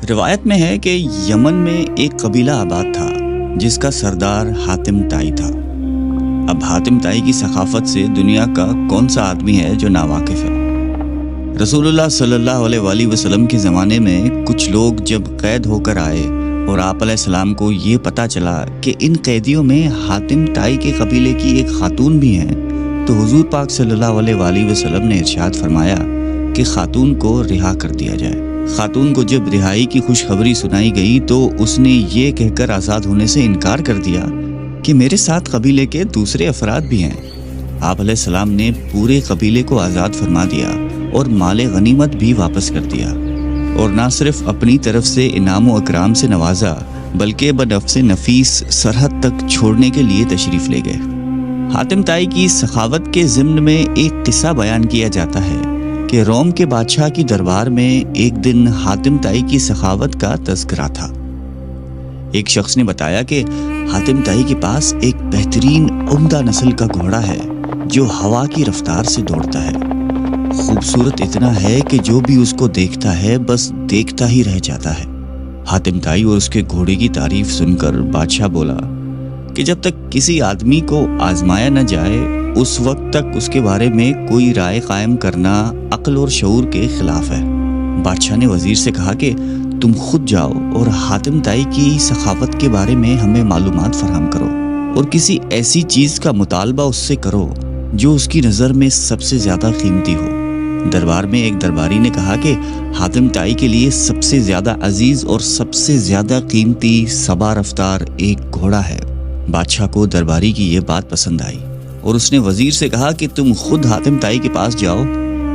روایت میں ہے کہ یمن میں ایک قبیلہ آباد تھا جس کا سردار حاتم طائی تھا۔ اب حاتم طائی کی ثقافت سے دنیا کا کون سا آدمی ہے جو ناواقف ہے؟ رسول اللہ صلی اللہ علیہ وآلہ وسلم کے زمانے میں کچھ لوگ جب قید ہو کر آئے اور آپ علیہ السلام کو یہ پتہ چلا کہ ان قیدیوں میں حاتم طائی کے قبیلے کی ایک خاتون بھی ہیں، تو حضور پاک صلی اللہ علیہ وآلہ وسلم نے ارشاد فرمایا کہ خاتون کو رہا کر دیا جائے۔ خاتون کو جب رہائی کی خوشخبری سنائی گئی تو اس نے یہ کہہ کر آزاد ہونے سے انکار کر دیا کہ میرے ساتھ قبیلے کے دوسرے افراد بھی ہیں۔ آپ علیہ السلام نے پورے قبیلے کو آزاد فرما دیا اور مال غنیمت بھی واپس کر دیا، اور نہ صرف اپنی طرف سے انعام و اکرام سے نوازا بلکہ بنفس نفیس سرحد تک چھوڑنے کے لیے تشریف لے گئے۔ حاتم طائی کی سخاوت کے ضمن میں ایک قصہ بیان کیا جاتا ہے کہ روم کے بادشاہ کی دربار میں ایک دن حاتم طائی کی سخاوت کا تذکرہ تھا۔ ایک شخص نے بتایا کہ حاتم طائی کے پاس ایک بہترین عمدہ نسل کا گھوڑا ہے جو ہوا کی رفتار سے دوڑتا ہے، خوبصورت اتنا ہے کہ جو بھی اس کو دیکھتا ہے بس دیکھتا ہی رہ جاتا ہے۔ حاتم طائی اور اس کے گھوڑے کی تعریف سن کر بادشاہ بولا کہ جب تک کسی آدمی کو آزمایا نہ جائے اس وقت تک اس کے بارے میں کوئی رائے قائم کرنا عقل اور شعور کے خلاف ہے۔ بادشاہ نے وزیر سے کہا کہ تم خود جاؤ اور حاتم طائی کی سخاوت کے بارے میں ہمیں معلومات فراہم کرو اور کسی ایسی چیز کا مطالبہ اس سے کرو جو اس کی نظر میں سب سے زیادہ قیمتی ہو۔ دربار میں ایک درباری نے کہا کہ حاتم طائی کے لیے سب سے زیادہ عزیز اور سب سے زیادہ قیمتی سبا رفتار ایک گھوڑا ہے۔ بادشاہ کو درباری کی یہ بات پسند آئی اور اس نے وزیر سے کہا کہ تم خود حاتم طائی کے پاس جاؤ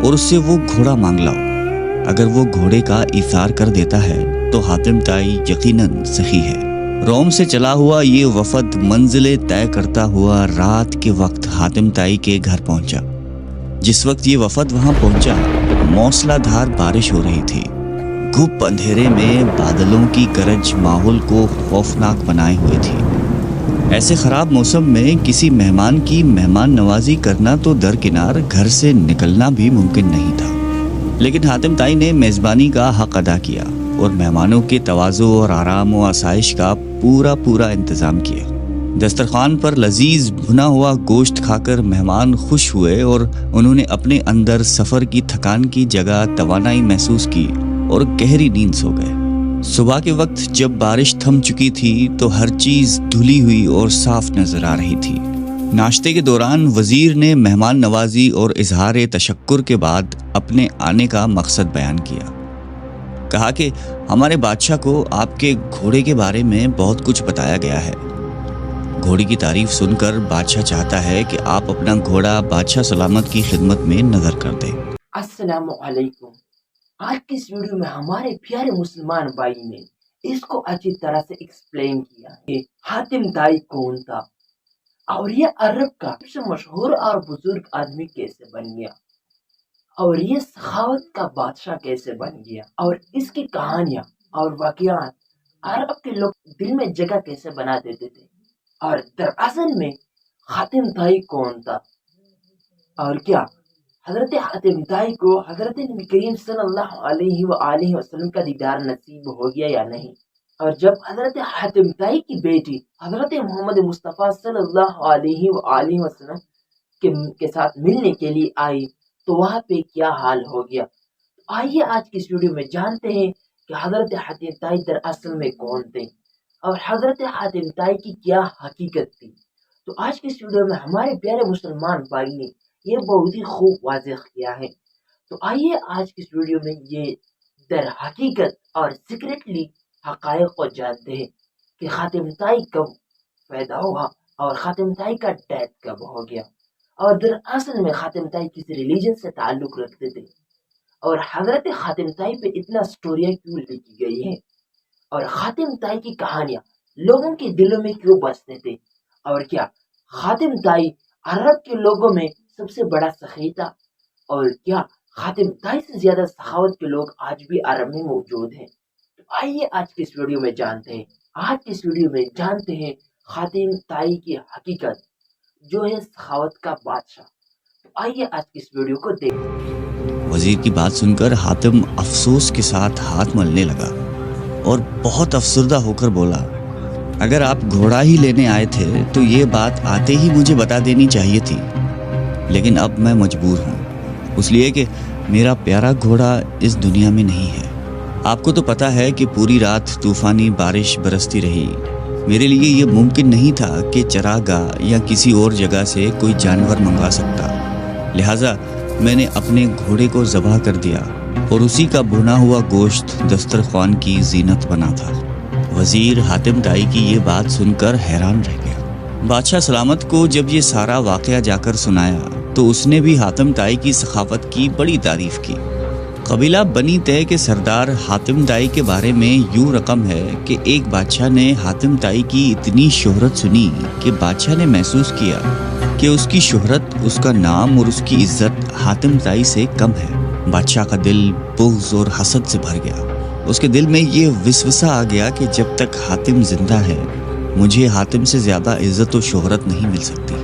اور اس سے وہ گھوڑا مانگ لاؤ۔ اگر وہ گھوڑے کا ایثار کر دیتا ہے تو حاتم طائی یقیناً سخی ہے۔ روم سے چلا ہوا یہ وفد منزلیں طے کرتا ہوا رات کے وقت حاتم طائی کے گھر پہنچا۔ جس وقت یہ وفد وہاں پہنچا موسلا دھار بارش ہو رہی تھی۔ گھپ اندھیرے میں بادلوں کی گرج ماحول کو خوفناک بنائے ہوئے تھی۔ ایسے خراب موسم میں کسی مہمان کی مہمان نوازی کرنا تو درکنار گھر سے نکلنا بھی ممکن نہیں تھا، لیکن حاتم طائی نے میزبانی کا حق ادا کیا اور مہمانوں کے تواضع اور آرام و آسائش کا پورا انتظام کیا۔ دسترخوان پر لذیذ بھنا ہوا گوشت کھا کر مہمان خوش ہوئے اور انہوں نے اپنے اندر سفر کی تھکان کی جگہ توانائی محسوس کی اور گہری نیند سو گئے۔ صبح کے وقت جب بارش تھم چکی تھی تو ہر چیز دھلی ہوئی اور صاف نظر آ رہی تھی۔ ناشتے کے دوران وزیر نے مہمان نوازی اور اظہار تشکر کے بعد اپنے آنے کا مقصد بیان کیا۔ کہا کہ ہمارے بادشاہ کو آپ کے گھوڑے کے بارے میں بہت کچھ بتایا گیا ہے۔ گھوڑے کی تعریف سن کر بادشاہ چاہتا ہے کہ آپ اپنا گھوڑا بادشاہ سلامت کی خدمت میں نظر کر دیں۔ السلام علیکم۔ آج کی اس ویڈیو میں ہمارے پیارے مسلمان بھائی نے اس کو اچھی طرح سے ایکسپلین کیا کہ حاتم طائی کون تھا اور یہ عرب کا سب سے مشہور اور بزرگ آدمی کیسے بن گیا اور یہ سخاوت کا بادشاہ کیسے بن گیا، اور اس کی کہانیاں اور واقعات عرب کے لوگ دل میں جگہ کیسے بنا دیتے تھے، اور دراصل میں حاتم طائی کون تھا، اور کیا حضرت حاتم طائی کو حضرت نبی کریم صلی اللہ علیہ وآلہ وسلم کا دیدار نصیب ہو گیا یا نہیں، اور جب حضرت حاتم طائی کی بیٹی حضرت محمد مصطفیٰ صلی اللہ علیہ وآلہ وسلم کے ساتھ ملنے کے لیے آئی تو وہاں پہ کیا حال ہو گیا۔ آئیے آج کی اس ویڈیو میں جانتے ہیں کہ حضرت حاتم طائی دراصل میں کون تھے اور حضرت حاتم طائی کی کیا حقیقت تھی۔ تو آج کی اس ویڈیو میں ہمارے پیارے مسلمان بھائی نے یہ بہت ہی خوب واضح کیا ہے۔ تو آئیے آج کی اس ویڈیو میں یہ در حقیقت اور سیکریٹلی حقائق کو جانتے ہیں کہ حاتم طائی کب پیدا ہوا اور حاتم طائی کا ڈیتھ کب ہو گیا، اور دراصل میں حاتم طائی کس ریلیجن سے تعلق رکھتے تھے، اور حضرت حاتم طائی پہ اتنا سٹوریاں کیوں لکھی گئی ہیں، اور حاتم طائی کی کہانیاں لوگوں کے دلوں میں کیوں بستے تھے، اور کیا حاتم طائی عرب کے لوگوں میں سب سے بڑا سخی تھا، اور کیا حاتم طائی سے زیادہ سخاوت کے لوگ آج بھی عرب میں موجود ہیں۔ تو آئیے آج کی اس ویڈیو میں جانتے ہیں حاتم طائی کی حقیقت جو ہے سخاوت کا بادشاہ۔ تو آئیے آج کی اس ویڈیو کو دیکھیں۔ وزیر کی بات سن کر حاتم افسوس کے ساتھ ہاتھ ملنے لگا اور بہت افسردہ ہو کر بولا، اگر آپ گھوڑا ہی لینے آئے تھے تو یہ بات آتے ہی مجھے بتا دینی چاہیے تھی، لیکن اب میں مجبور ہوں، اس لیے کہ میرا پیارا گھوڑا اس دنیا میں نہیں ہے۔ آپ کو تو پتہ ہے کہ پوری رات طوفانی بارش برستی رہی۔ میرے لیے یہ ممکن نہیں تھا کہ چراگاہ یا کسی اور جگہ سے کوئی جانور منگوا سکتا، لہٰذا میں نے اپنے گھوڑے کو ذبح کر دیا اور اسی کا بھنا ہوا گوشت دسترخوان کی زینت بنا تھا۔ وزیر حاتم طائی کی یہ بات سن کر حیران رہ گیا۔ بادشاہ سلامت کو جب یہ سارا واقعہ جا کر سنایا تو اس نے بھی حاتم طائی کی سخاوت کی بڑی تعریف کی۔ قبیلہ بنی طے کے سردار حاتم طائی کے بارے میں یوں رقم ہے کہ ایک بادشاہ نے حاتم طائی کی اتنی شہرت سنی کہ بادشاہ نے محسوس کیا کہ اس کی شہرت، اس کا نام اور اس کی عزت حاتم طائی سے کم ہے۔ بادشاہ کا دل بغض اور حسد سے بھر گیا۔ اس کے دل میں یہ وسوسہ آ گیا کہ جب تک حاتم زندہ ہے مجھے حاتم سے زیادہ عزت و شہرت نہیں مل سکتی۔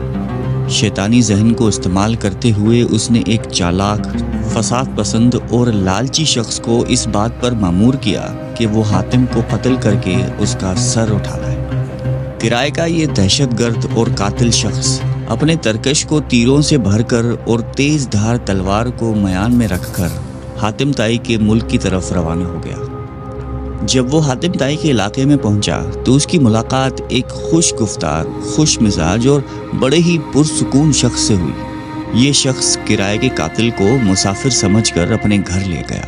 شیطانی ذہن کو استعمال کرتے ہوئے اس نے ایک چالاک، فساد پسند اور لالچی شخص کو اس بات پر مامور کیا کہ وہ حاتم کو قتل کر کے اس کا سر اٹھا لائے۔ کرائے کا یہ دہشت گرد اور قاتل شخص اپنے ترکش کو تیروں سے بھر کر اور تیز دھار تلوار کو میان میں رکھ کر حاتم طائی کے ملک کی طرف روانہ ہو گیا۔ جب وہ حاتم طائی کے علاقے میں پہنچا تو اس کی ملاقات ایک خوش گفتار، خوش مزاج اور بڑے ہی پرسکون شخص سے ہوئی۔ یہ شخص کرائے کے قاتل کو مسافر سمجھ کر اپنے گھر لے گیا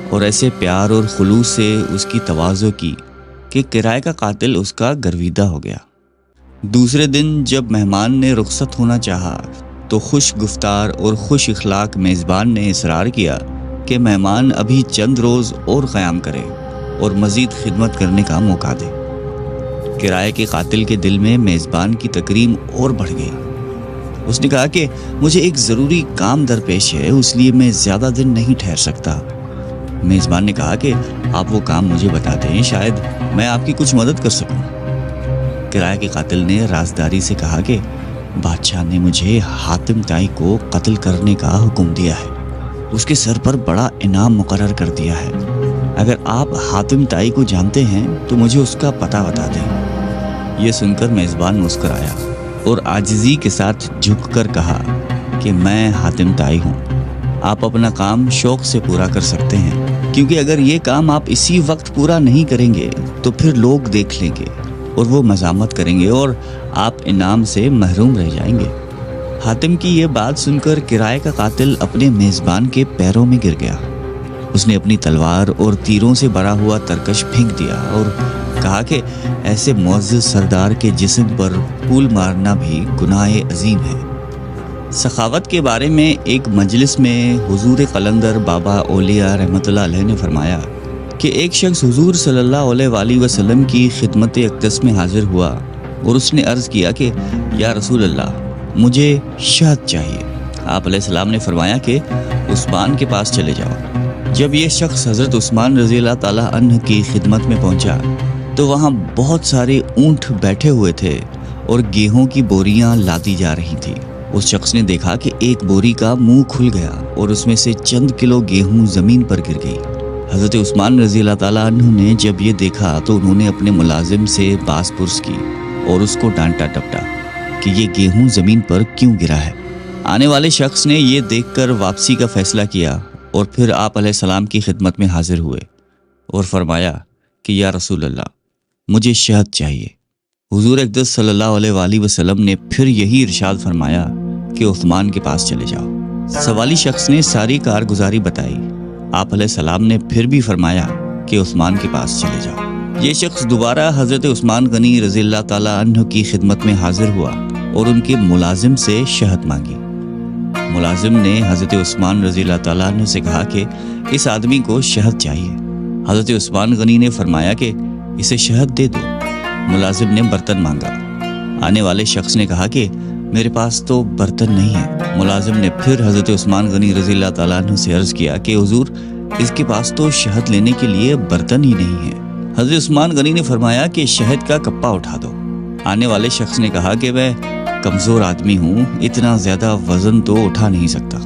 اور ایسے پیار اور خلوص سے اس کی تواضع کی کہ کرائے کا قاتل اس کا گرویدہ ہو گیا۔ دوسرے دن جب مہمان نے رخصت ہونا چاہا تو خوش گفتار اور خوش اخلاق میزبان نے اصرار کیا کہ مہمان ابھی چند روز اور قیام کرے اور مزید خدمت کرنے کا موقع دے۔ کرائے کے قاتل کے دل میں میزبان کی تکریم اور بڑھ گئی۔ اس نے کہا کہ مجھے ایک ضروری کام درپیش ہے، اس لیے میں زیادہ دن نہیں ٹھہر سکتا۔ میزبان نے کہا کہ آپ وہ کام مجھے بتا دیں، شاید میں آپ کی کچھ مدد کر سکوں۔ کرائے کے قاتل نے رازداری سے کہا کہ بادشاہ نے مجھے حاتم طائی کو قتل کرنے کا حکم دیا ہے، اس کے سر پر بڑا انعام مقرر کر دیا ہے۔ اگر آپ حاتم طائی کو جانتے ہیں تو مجھے اس کا پتہ بتا دیں۔ یہ سن کر میزبان مسکرایا اور عاجزی کے ساتھ جھک کر کہا کہ میں حاتم طائی ہوں، آپ اپنا کام شوق سے پورا کر سکتے ہیں، کیونکہ اگر یہ کام آپ اسی وقت پورا نہیں کریں گے تو پھر لوگ دیکھ لیں گے اور وہ مذمت کریں گے اور آپ انعام سے محروم رہ جائیں گے۔ حاتم کی یہ بات سن کر کرائے کا قاتل اپنے میزبان کے پیروں میں گر گیا۔ اس نے اپنی تلوار اور تیروں سے بھرا ہوا ترکش پھینک دیا اور کہا کہ ایسے معزز سردار کے جسم پر پھول مارنا بھی گناہ عظیم ہے۔ سخاوت کے بارے میں ایک مجلس میں حضور قلندر بابا اولیاء رحمۃ اللہ علیہ نے فرمایا کہ ایک شخص حضور صلی اللہ علیہ وآلہ وسلم کی خدمت اقدس میں حاضر ہوا اور اس نے عرض کیا کہ یا رسول اللہ، مجھے شہد چاہیے۔ آپ علیہ السلام نے فرمایا کہ عثمان کے پاس چلے جاؤ۔ جب یہ شخص حضرت عثمان رضی اللہ تعالیٰ عنہ کی خدمت میں پہنچا تو وہاں بہت سارے اونٹ بیٹھے ہوئے تھے اور گیہوں کی بوریاں لادی جا رہی تھیں۔ اس شخص نے دیکھا کہ ایک بوری کا منہ کھل گیا اور اس میں سے چند کلو گیہوں زمین پر گر گئی۔ حضرت عثمان رضی اللہ تعالیٰ عنہ نے جب یہ دیکھا تو انہوں نے اپنے ملازم سے باز پرس کی اور اس کو ڈانٹا ٹپٹا کہ یہ گیہوں زمین پر کیوں گرا ہے۔ آنے والے شخص نے یہ دیکھ کر واپسی کا فیصلہ کیا اور پھر آپ علیہ السلام کی خدمت میں حاضر ہوئے اور فرمایا کہ یا رسول اللہ، مجھے شہد چاہیے۔ حضور اقدس صلی اللہ علیہ وآلہ وسلم نے پھر یہی ارشاد فرمایا کہ عثمان کے پاس چلے جاؤ۔ سوالی شخص نے ساری کارگزاری بتائی۔ آپ علیہ السلام نے پھر بھی فرمایا کہ عثمان کے پاس چلے جاؤ۔ یہ شخص دوبارہ حضرت عثمان غنی رضی اللہ تعالیٰ عنہ کی خدمت میں حاضر ہوا اور ان کے ملازم سے شہد مانگی۔ ملازم نے حضرت عثمان رضی اللہ تعالیٰ عنہ سے کہا کہ اس آدمی کو شہد چاہیے۔ حضرت عثمان غنی نے فرمایا کہ اسے شہد دے دو۔ ملازم نے برتن مانگا۔ آنے والے شخص نے کہا کہ میرے پاس تو برتن نہیں ہے۔ ملازم نے پھر حضرت عثمان غنی رضی اللہ تعالیٰ عنہ سے عرض کیا کہ حضور، اس کے پاس تو شہد لینے کے لیے برتن ہی نہیں ہے۔ حضرت عثمان غنی نے فرمایا کہ شہد کا کپا اٹھا دو۔ آنے والے شخص نے کہا کہ میں کمزور آدمی ہوں، اتنا زیادہ وزن تو اٹھا نہیں سکتا۔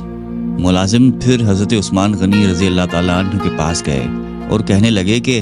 ملازم پھر حضرت عثمان غنی رضی اللہ تعالیٰ عنہ کے پاس گئے اور کہنے لگے کہ